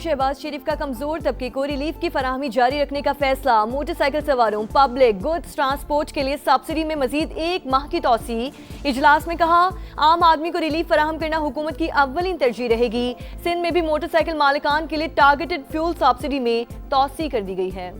शहबाज शरीफ का कमजोर तबके को रिलीफ की फराहमी जारी रखने का फैसला। मोटरसाइकिल सवारों, पब्लिक गुड्स ट्रांसपोर्ट के लिए सब्सिडी में मजीद 1 माह की तौसी। इजलास में कहा, आम आदमी को रिलीफ फराहम करना हुकूमत की अव्वलीन तरजीह रहेगी। सिंध में भी मोटरसाइकिल मालिकान के लिए टारगेटेड फ्यूल सब्सिडी में तौसी कर दी गई है।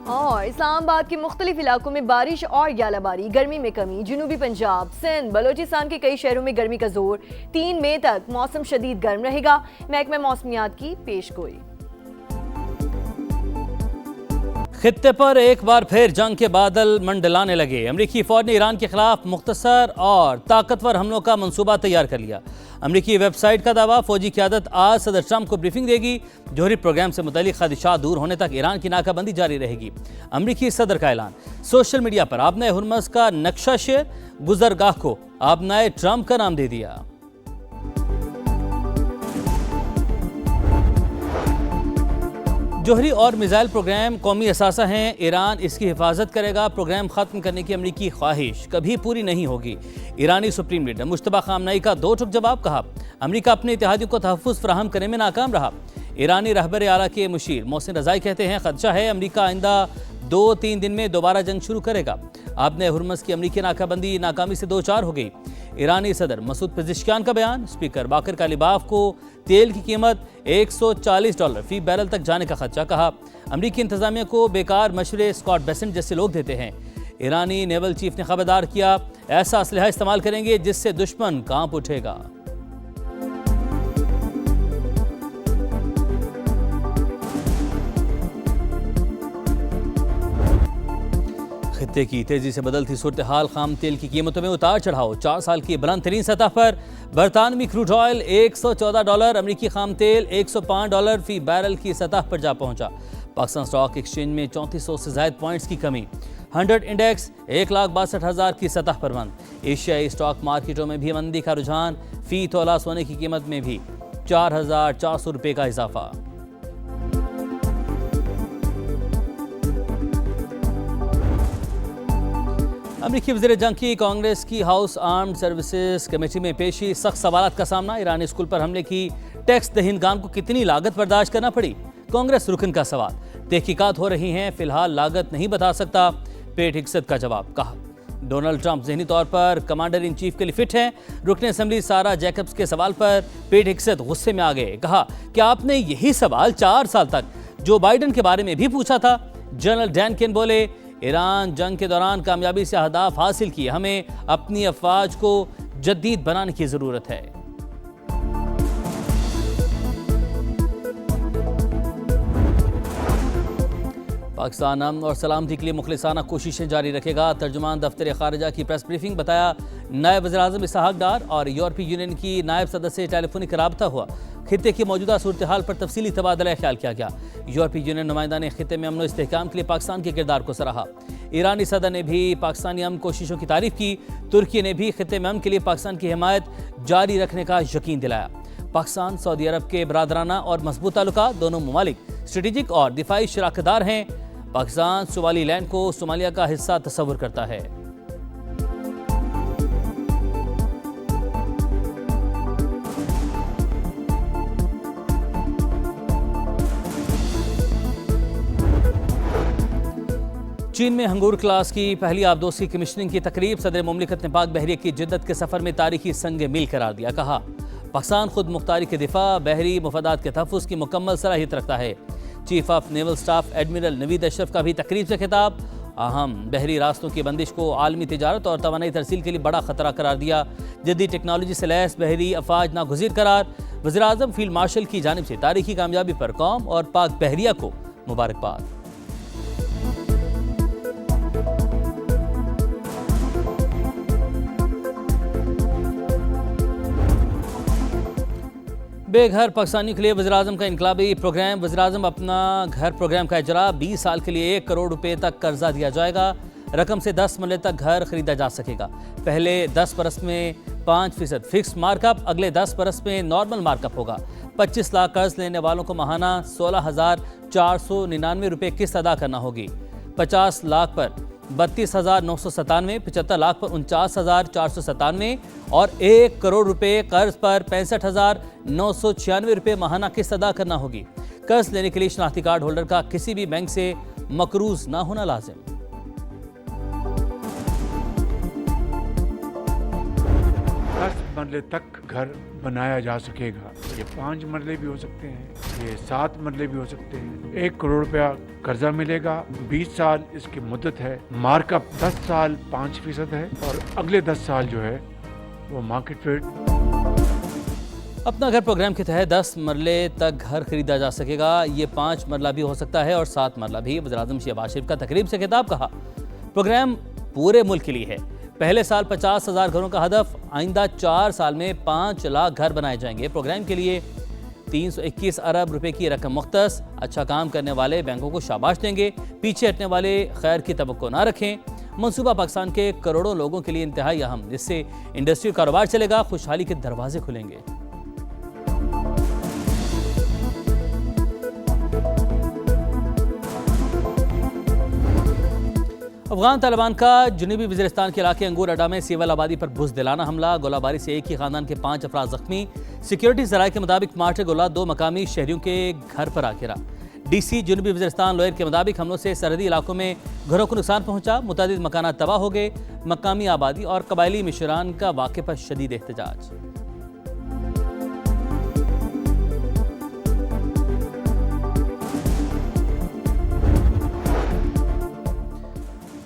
और इस्लामाबाद के मुख्तलिफ इलाकों में बारिश और यालाबारी, गर्मी में कमी। जनूबी पंजाब, सिंध, बलोचिस्तान के कई शहरों में गर्मी का जोर। 3 मई तक मौसम शदीद गर्म रहेगा। महकमा मौसमियात की पेशगोई। खित्ते पर एक बार फिर जंग के बादल मंडलाने लगे। अमरीकी फौज ने ईरान के खिलाफ मुख्तसर और ताकतवर हमलों का मंसूबा तैयार कर लिया। अमरीकी वेबसाइट का दावा, फौजी क़यादत आज सदर ट्रंप को ब्रीफिंग देगी। जोहरी प्रोग्राम से मुतालिक खदशात दूर होने तक ईरान की नाकाबंदी जारी रहेगी। अमरीकी सदर का ऐलान। सोशल मीडिया पर आबनाए हुर्मस का नक्शा शेयर, गुजरगाह को आबनाए ट्रंप का नाम दे दिया। जोहरी और मिसाइल प्रोग्राम कौमी असासा हैं। ईरान इसकी हिफाजत करेगा। प्रोग्राम ख़त्म करने की अमरीकी ख्वाहिश कभी पूरी नहीं होगी। ईरानी सुप्रीम लीडर मुश्तबा खामनाई का 2 टुक जवाब। कहा, अमरीका अपने इत्तेहादियों को तहफ़्फ़ुज़ फराहम करने में नाकाम रहा। ईरानी रहबर आला के मुशीर मोहसिन रज़ाई कहते हैं, खदशा है अमरीका आइंदा 2-3 दिन में दोबारा जंग शुरू करेगा। आपने हुर्मस की अमरीकी नाकाबंदी नाकामी से 2-4 हो गई। ईरानी सदर मसूद पेज़ेश्कियान का बयान। स्पीकर बाकर कालिबाफ को तेल की कीमत $140 फी बैरल तक जाने का खदशा। कहा, अमरीकी इंतजामिया को बेकार मशवरे स्कॉट बेसेंट जैसे लोग देते हैं। ईरानी नेवल चीफ ने खबरदार किया, ऐसा असलहा इस्तेमाल करेंगे जिससे दुश्मन कांप उठेगा। खित्ते की तेजी से बदलती सूरत हाल, खाम तेल की कीमतों में उतार चढ़ाव। 4 साल की बुलंद तरीन सतह पर बरतानवी क्रूड ऑयल $114, अमरीकी खाम तेल $105 फी बैरल की सतह पर जा पहुंचा। पाकिस्तान स्टॉक एक्सचेंज में 3400 से ज्यादा पॉइंट्स की कमी। 100 इंडेक्स 1,62,000 की सतह पर बंद। एशियाई स्टॉक मार्केटों में भी मंदी का रुझान। फी तोला सोने की कीमत में भी 4,400 रुपये का इजाफा। अमरीकी वज़ीर जंग की कांग्रेस की हाउस आर्म्ड सर्विसेज कमेटी में पेशी। सख्त सवालात का सामना। ईरानी स्कूल पर हमले की टैक्स दहिंदगान को कितनी लागत बर्दाश्त करना पड़ी, कांग्रेस रुकन का सवाल। तहकीकात हो रही हैं, फिलहाल लागत नहीं बता सकता, पेट हिक्सत का जवाब। कहा, डोनाल्ड ट्रंप ज़हनी तौर पर कमांडर इन चीफ के लिए फिट हैं। रुकन असेंबली सारा जैकब्स के सवाल पर पेट हिक्सत गुस्से में आ गए। कहा कि आपने यही सवाल 4 साल तक जो बाइडन के बारे में भी पूछा था। जनरल डैन केन बोले, ईरान जंग के दौरान कामयाबी से अहदाफ हासिल किए, हमें अपनी अफवाज को जदीद बनाने की जरूरत है। पाकिस्तान अमन और सलामती के लिए मुखलिसाना कोशिशें जारी रखेगा। तर्जुमान दफ्तर खारजा की प्रेस ब्रीफिंग। बताया, नायब वज़ीर-ए-आज़म इसहाक डार और यूरोपीय यूनियन की नायब सदस्य से टेलीफोनिक रब्ता हुआ। खित्ते की मौजूदा सूरत हाल पर तफसीली तबादला ख्याल किया गया। यूरोपीय यूनियन नुमाइंदा ने खित्ते में अमन और इस्तेहकाम के लिए पाकिस्तान के किरदार को सराहा। ईरानी सदर ने भी पाकिस्तानी अमन कोशिशों की तारीफ की। तुर्की ने भी खित्ते में अमन के लिए पाकिस्तान की हिमायत जारी रखने का यकीन दिलाया। पाकिस्तान सऊदी अरब के बरादराना और मजबूत ताल्लुकात, दोनों ममालिक स्ट्रेटेजिक और दिफाई शराकतदार हैं। पाकिस्तान सोमाली लैंड को सोमालिया का हिस्सा तस्वुर करता है। चीन में हंगूर क्लास की पहली आबदोसी कमीशनिंग की तकरीब। सदर मुमलिकत ने पाक बहरिया की जिद्दत के सफर में तारीखी संग मील करार दिया। कहा, पाकिस्तान खुद मुख्तारी के दिफा, बहरी मुफादात के तहफ़्फ़ुज़ की मुकम्मल सलाहियत रखता है। Chief of naval staff admiral Naveed Ashraf का भी तकरीब से खिताब। अहम बहरी रास्तों की बंदिश को आलमी तिजारत और तवानाई तरसील के लिए बड़ा खतरा करार दिया। जदीद टेक्नोलॉजी से लैस बहरी अफवाज नागुज़ीर करार। वज़ीर-ए-आज़म फील्ड मार्शल की जानिब से तारीखी कामयाबी पर कौम और पाक बहरिया को मुबारकबाद। बेघर पाकिस्तानियों के लिए वज़ीर-ए-आज़म का इनकलाबी प्रोग्राम। वज़ीर-ए-आज़म अपना घर प्रोग्राम का इजरा। 20 साल के लिए 1 करोड़ रुपए तक कर्जा दिया जाएगा। रकम से 10 मरले तक घर खरीदा जा सकेगा। पहले 10 बरस में 5% फिक्स मार्कअप, अगले 10 बरस में नॉर्मल मार्कअप होगा। 25 लाख कर्ज लेने वालों को माहाना 16,499 रुपये किस्त अदा करना होगी। 50 लाख पर 32,997, 75 लाख पर 49,497 और 1 करोड़ रुपए कर्ज पर 65,996 रुपए माहाना किस्त अदा करना होगी। कर्ज लेने के लिए शनाख्ती कार्ड होल्डर का किसी भी बैंक से मकरूज ना होना लाजिम। 10 मरले तक घर बनाया जा सकेगा। ये 5 मरले भी हो सकते हैं, ये 7 मरले भी हो सकते हैं। 1 करोड़ रुपया कर्जा मिलेगा, 20 साल इसकी मुद्दत है, मार्कअप 10 साल 5% है और अगले 10 साल जो है वो मार्केट रेट। अपना घर प्रोग्राम के तहत 10 मरले तक घर खरीदा जा सकेगा। ये 5 मरला भी हो सकता है और 7 मरला भी। वज़ीर-ए-आज़म शहबाज शरीफ का तकरीब से खिताब। कहा, प्रोग्राम पूरे मुल्क के लिए है। पहले साल 50,000 घरों का हदफ, आइंदा 4 साल में 5 लाख घर बनाए जाएंगे। प्रोग्राम के लिए 321 अरब रुपए की रकम मुख्तस। अच्छा काम करने वाले बैंकों को शाबाश देंगे, पीछे हटने वाले खैर की तवक्को ना रखें। मंसूबा पाकिस्तान के करोड़ों लोगों के लिए इंतहाई अहम, जिससे इंडस्ट्री कारोबार चलेगा, खुशहाली के दरवाजे खुलेंगे। अफगान तालिबान का जनूबी वज़ीरिस्तान के इलाके अंगूर अड्डा में सिविल आबादी पर बुज़दिलाना हमला। गोलाबारी से एक ही खानदान के 5 अफराद जख्मी। सिक्योरिटी जराये के मुताबिक मार्टे गोला 2 मकामी शहरियों के घर पर आ गिरा। DC जनूबी वज़ीरिस्तान लोयर के मुताबिक हमलों से सरहदी इलाकों में घरों को नुकसान पहुंचा, मुतादिद मकानात तबाह हो गए। मकामी आबादी और कबायली मिशरान का वाक़े पर शदीद एहतजाज।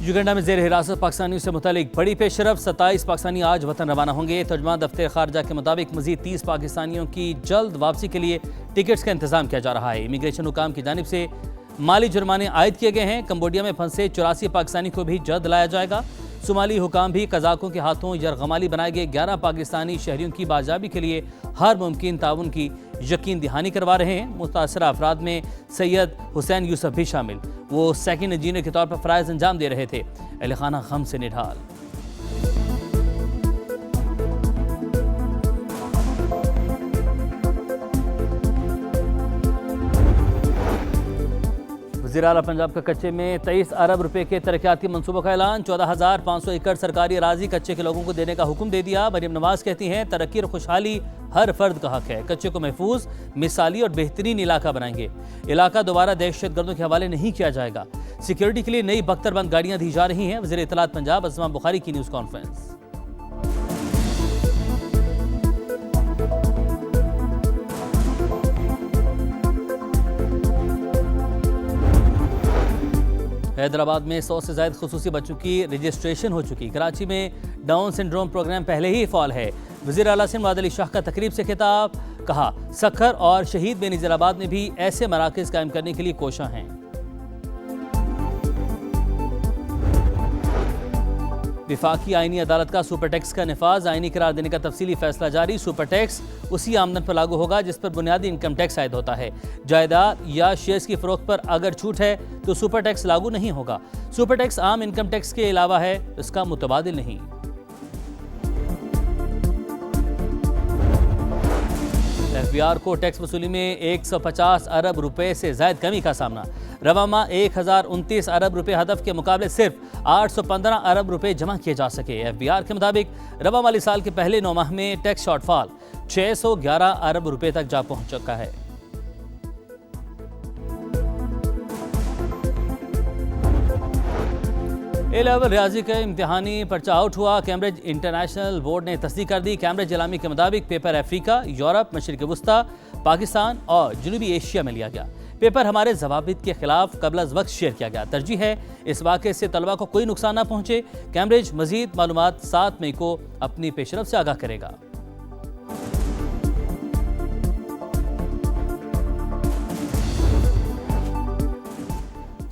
युगांडा में ज़ेर हिरासत पाकिस्तानियों से मुतालिक बड़ी पेशरफ। 27 पाकिस्तानी आज वतन रवाना होंगे। तर्जुमान दफ्तर खारजा के मुताबिक मज़ीद 30 पाकिस्तानियों की जल्द वापसी के लिए टिकट्स का इंतजाम किया जा रहा है। इमिग्रेशन हुकाम की जानिब से माली जुर्माने आयद किए गए हैं। कंबोडिया में फंसे 84 पाकिस्तानी को भी जल्द लाया जाएगा। सोमाली हुकाम भी कज़ाकों के हाथों यरगमाली बनाए गए 11 पाकिस्तानी शहरियों की बाजाबी के लिए हर मुमकिन ताउन की यकीन दहानी करवा रहे हैं। मुतासरा अफराद में सैयद हुसैन यूसुफ भी शामिल। वो सेकंड इंजीनियर के तौर पर फ़राइज़ अंजाम दे रहे थे। अहले खाना गम से निढाल। वज़ीर आला पंजाब का कच्चे में 23 अरब रुपए के तरक्याती मंसूबों का ऐलान। 14,500 एकड़ सरकारी अराजी कच्चे के लोगों को देने का हुक्म दे दिया। मरियम नवाज कहती हैं, तरक्की और खुशहाली हर फर्द का हक है। कच्चे को महफूज, मिसाली और बेहतरीन इलाका बनाएंगे। इलाका दोबारा दहशतगर्दों के हवाले नहीं किया जाएगा। सिक्योरिटी के लिए नई बख्तरबंद गाड़ियां दी जा रही हैं। वज़ीर इत्तलात पंजाब असमा बुखारी की न्यूज़ कॉन्फ्रेंस। हैदराबाद में 100 से ज़ायद खुसूसी बच्चों की रजिस्ट्रेशन हो चुकी। कराची में डाउन सिंड्रोम प्रोग्राम पहले ही फ़ाल है। वज़ीर आला सिंध मुआद अली शाह का तकरीब से खिताब। कहा, सखर और शहीद बेनज़ीराबाद में भी ऐसे मराकज़ कायम करने के लिए कोशिश हैं। विफाकी आईनी अदालत का सुपर टैक्स का निफाज, आईनी करार देने का तफसीली फैसला जारी। सुपर टैक्स उसी आमदन पर लागू होगा जिस पर बुनियादी इनकम टैक्स आयद होता है। जायदाद या शेयर्स की फरोख्त पर अगर छूट है तो सुपर टैक्स लागू नहीं होगा। सुपर टैक्स आम इनकम टैक्स के अलावा है, इसका मुतबादिल नहीं। एफबीआर को टैक्स वसूली में 150 अरब रुपए से ज़ायद कमी का सामना। रवा माह 1029 अरब रुपए हदफ के मुकाबले सिर्फ 815 अरब रुपए जमा किए जा सके। एफबीआर के मुताबिक रवा माली साल के पहले 9 माह में टैक्स शॉर्टफॉल 611 अरब रुपए तक जा पहुंच चुका है। ए लेवल रियाजी का इम्तिहानी पर्चा आउट हुआ। कैम्ब्रिज इंटरनेशनल बोर्ड ने तस्दीक कर दी। कैम्ब्रिज इलामी के मुताबिक पेपर अफ्रीका, यूरोप, मशरिक वस्ता, पाकिस्तान और जनूबी एशिया में लिया गया। पेपर हमारे ज़वाबित के खिलाफ कबल वक्त शेयर किया गया। तरजीह है इस वाक़े से तलबा को कोई नुकसान ना पहुंचे। कैम्ब्रिज मजीद मालूमात 7 मई को अपनी पेशरफ से आगाह करेगा।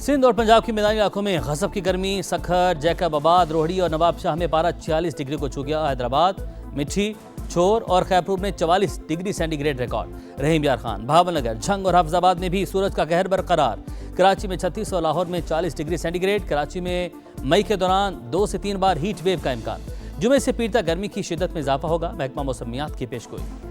सिंध और पंजाब के मैदानी इलाकों में गज़ब की गर्मी। सखर, जैकबाबाद, रोहड़ी और नवाब शाह में पारा 46 डिग्री को छू गया। हैदराबाद, मिठी, छोर और खैरपुर में 44 डिग्री सेंटीग्रेड रिकॉर्ड। रहीम यार खान, भावनगर, झंग और हफ्जाबाद में भी सूरज का कहर बरकरार। कराची में 36 और लाहौर में 40 डिग्री सेंटीग्रेड। कराची में मई के दौरान 2 से 3 बार हीट वेव का इम्कान। जुमे से पीर तक गर्मी की शिद्दत में इजाफा होगा। महकमा मौसमियात की पेशगोई।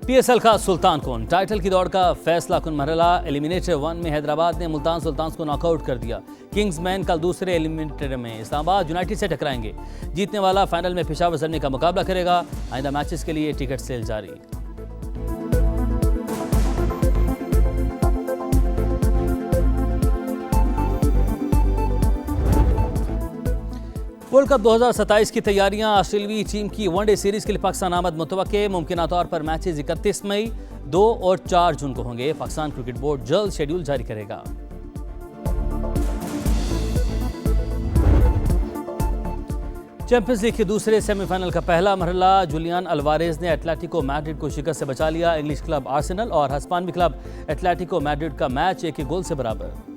PSL का सुल्तान कौन, टाइटल की दौड़ का फैसला कुन मरहला। एलिमिनेटर 1 में हैदराबाद ने मुल्तान सुल्तान्स को नॉकआउट कर दिया। किंग्समैन कल दूसरे एलिमिनेटर में इस्लामाबाद यूनाइटेड से टकराएंगे। जीतने वाला फाइनल में पेशावर ज़लमी का मुकाबला करेगा। आइंदा मैचेस के लिए टिकट सेल जारी। वर्ल्ड कप 2027 की तैयारियां। ऑस्ट्रेलियाई टीम की वनडे सीरीज के लिए पाकिस्तान आमद मुतवक्के। मुमकिन तौर पर मैचेस 31 मई, 2 और 4 जून को होंगे। पाकिस्तान क्रिकेट बोर्ड जल्द शेड्यूल जारी करेगा। चैंपियंस लीग के दूसरे सेमीफाइनल का पहला मरहला। जुलियन अल्वारेज ने एटलेटिको मैड्रिड को शिकस्त से बचा लिया। इंग्लिश क्लब आर्सेनल और हस्पानवी क्लब एटलेटिको मैड्रिड का मैच 1-1 गोल से बराबर।